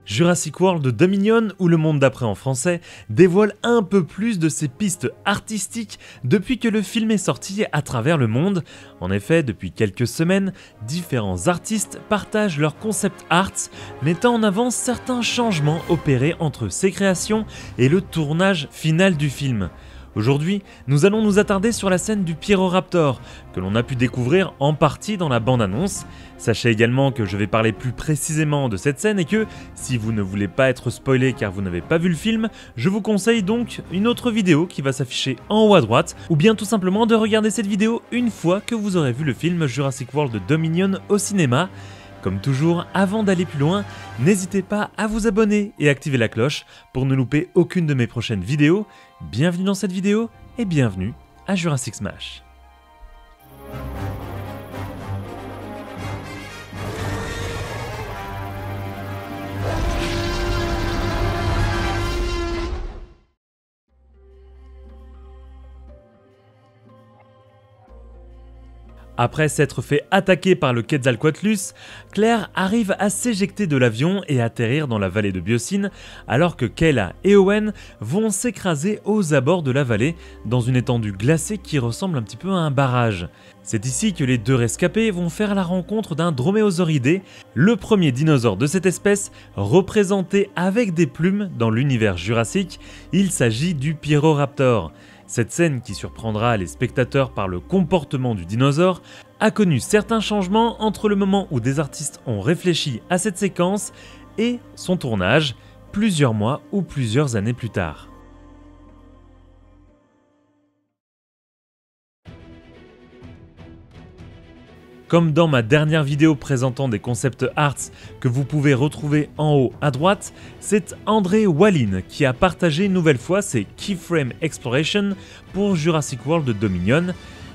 Jurassic World Dominion, ou Le Monde d'après en français, dévoile un peu plus de ses pistes artistiques depuis que le film est sorti à travers le monde. En effet, depuis quelques semaines, différents artistes partagent leurs concept arts, mettant en avant certains changements opérés entre ces créations et le tournage final du film. Aujourd'hui, nous allons nous attarder sur la scène du Pyroraptor, que l'on a pu découvrir en partie dans la bande-annonce. Sachez également que je vais parler plus précisément de cette scène et que, si vous ne voulez pas être spoilé car vous n'avez pas vu le film, je vous conseille donc une autre vidéo qui va s'afficher en haut à droite, ou bien tout simplement de regarder cette vidéo une fois que vous aurez vu le film Jurassic World Dominion au cinéma. Comme toujours, avant d'aller plus loin, n'hésitez pas à vous abonner et activer la cloche pour ne louper aucune de mes prochaines vidéos. Bienvenue dans cette vidéo et bienvenue à Jurassic Smash. Après s'être fait attaquer par le Quetzalcoatlus, Claire arrive à s'éjecter de l'avion et atterrir dans la vallée de Biosyn, alors que Kayla et Owen vont s'écraser aux abords de la vallée, dans une étendue glacée qui ressemble un petit peu à un barrage. C'est ici que les deux rescapés vont faire la rencontre d'un droméosauridé, le premier dinosaure de cette espèce représenté avec des plumes dans l'univers jurassique. Il s'agit du Pyroraptor. Cette scène, qui surprendra les spectateurs par le comportement du dinosaure, a connu certains changements entre le moment où des artistes ont réfléchi à cette séquence et son tournage, plusieurs mois ou plusieurs années plus tard. Comme dans ma dernière vidéo présentant des concept arts que vous pouvez retrouver en haut à droite, c'est André Wallin qui a partagé une nouvelle fois ses Keyframe Exploration pour Jurassic World Dominion.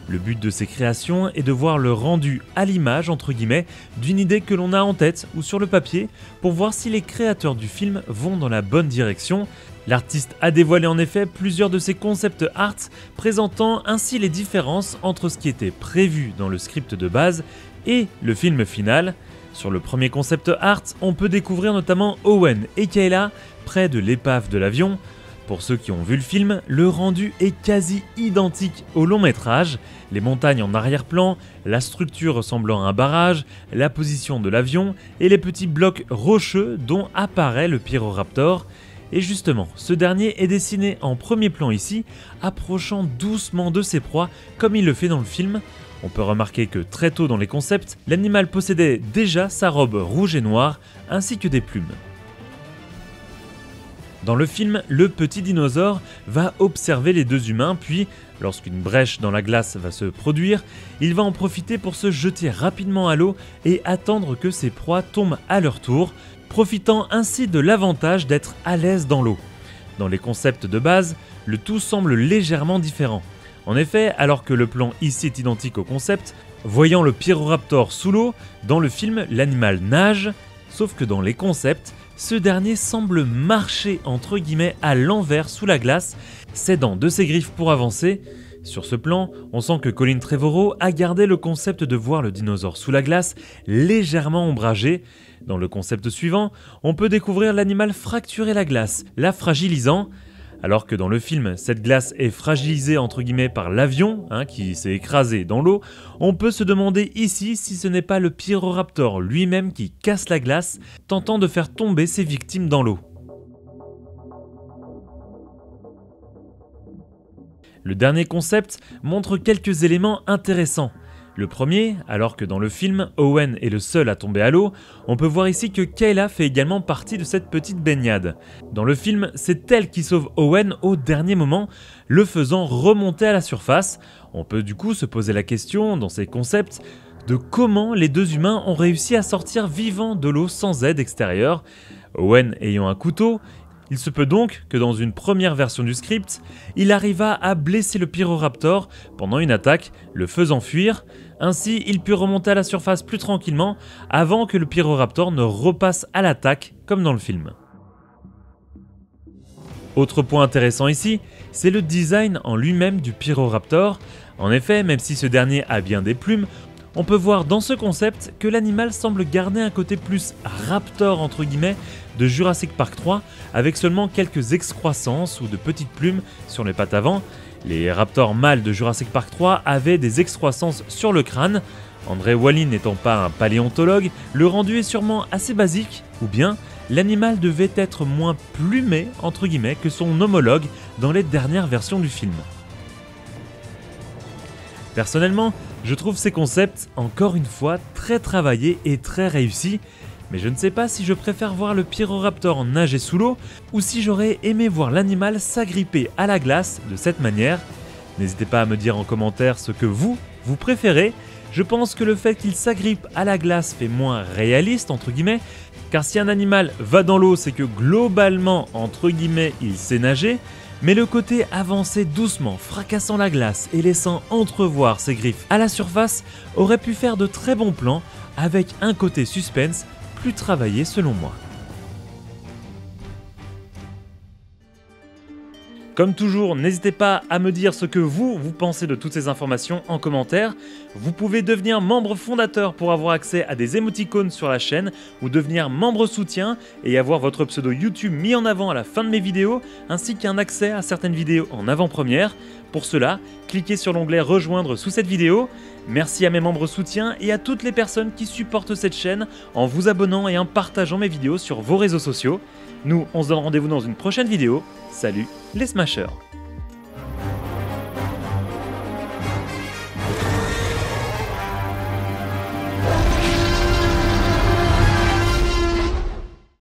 Le but de ces créations est de voir le rendu à l'image entre guillemets d'une idée que l'on a en tête ou sur le papier pour voir si les créateurs du film vont dans la bonne direction. L'artiste a dévoilé en effet plusieurs de ses concept arts, présentant ainsi les différences entre ce qui était prévu dans le script de base et le film final. Sur le premier concept art, on peut découvrir notamment Owen et Kayla près de l'épave de l'avion. Pour ceux qui ont vu le film, le rendu est quasi identique au long métrage, les montagnes en arrière-plan, la structure ressemblant à un barrage, la position de l'avion et les petits blocs rocheux dont apparaît le Pyroraptor. Et justement, ce dernier est dessiné en premier plan ici, approchant doucement de ses proies comme il le fait dans le film. On peut remarquer que très tôt dans les concepts, l'animal possédait déjà sa robe rouge et noire ainsi que des plumes. Dans le film, le petit dinosaure va observer les deux humains, puis, lorsqu'une brèche dans la glace va se produire, il va en profiter pour se jeter rapidement à l'eau et attendre que ses proies tombent à leur tour, profitant ainsi de l'avantage d'être à l'aise dans l'eau. Dans les concepts de base, le tout semble légèrement différent. En effet, alors que le plan ici est identique au concept, voyant le Pyroraptor sous l'eau, dans le film, l'animal nage, sauf que dans les concepts, ce dernier semble marcher entre guillemets à l'envers sous la glace, s'aidant de ses griffes pour avancer. Sur ce plan, on sent que Colin Trevorrow a gardé le concept de voir le dinosaure sous la glace légèrement ombragé. Dans le concept suivant, on peut découvrir l'animal fracturer la glace, la fragilisant. Alors que dans le film, cette glace est fragilisée entre guillemets par l'avion qui s'est écrasé dans l'eau, on peut se demander ici si ce n'est pas le Pyroraptor lui-même qui casse la glace, tentant de faire tomber ses victimes dans l'eau. Le dernier concept montre quelques éléments intéressants. Le premier, alors que dans le film, Owen est le seul à tomber à l'eau, on peut voir ici que Kayla fait également partie de cette petite baignade. Dans le film, c'est elle qui sauve Owen au dernier moment, le faisant remonter à la surface. On peut du coup se poser la question, dans ces concepts, de comment les deux humains ont réussi à sortir vivants de l'eau sans aide extérieure. Owen ayant un couteau, il se peut donc que dans une première version du script, il arriva à blesser le Pyroraptor pendant une attaque, le faisant fuir. Ainsi, il put remonter à la surface plus tranquillement avant que le Pyroraptor ne repasse à l'attaque comme dans le film. Autre point intéressant ici, c'est le design en lui-même du Pyroraptor. En effet, même si ce dernier a bien des plumes, On peut voir dans ce concept que l'animal semble garder un côté plus raptor entre guillemets de Jurassic Park 3 avec seulement quelques excroissances ou de petites plumes sur les pattes avant. Les raptors mâles de Jurassic Park 3 avaient des excroissances sur le crâne. André Wallin n'étant pas un paléontologue, le rendu est sûrement assez basique, ou bien l'animal devait être moins plumé entre guillemets que son homologue dans les dernières versions du film. Personnellement, je trouve ces concepts, encore une fois, très travaillés et très réussis, mais je ne sais pas si je préfère voir le Pyroraptor nager sous l'eau ou si j'aurais aimé voir l'animal s'agripper à la glace de cette manière. N'hésitez pas à me dire en commentaire ce que vous préférez. Je pense que le fait qu'il s'agrippe à la glace fait moins réaliste entre guillemets, car si un animal va dans l'eau, c'est que globalement entre guillemets il sait nager, mais le côté avancer doucement, fracassant la glace et laissant entrevoir ses griffes à la surface aurait pu faire de très bons plans avec un côté suspense plus travaillé selon moi. Comme toujours, n'hésitez pas à me dire ce que vous pensez de toutes ces informations en commentaire. Vous pouvez devenir membre fondateur pour avoir accès à des émoticônes sur la chaîne ou devenir membre soutien et avoir votre pseudo YouTube mis en avant à la fin de mes vidéos ainsi qu'un accès à certaines vidéos en avant-première. Pour cela, cliquez sur l'onglet rejoindre sous cette vidéo. Merci à mes membres soutiens et à toutes les personnes qui supportent cette chaîne en vous abonnant et en partageant mes vidéos sur vos réseaux sociaux. Nous, on se donne rendez-vous dans une prochaine vidéo. Salut les Smashers!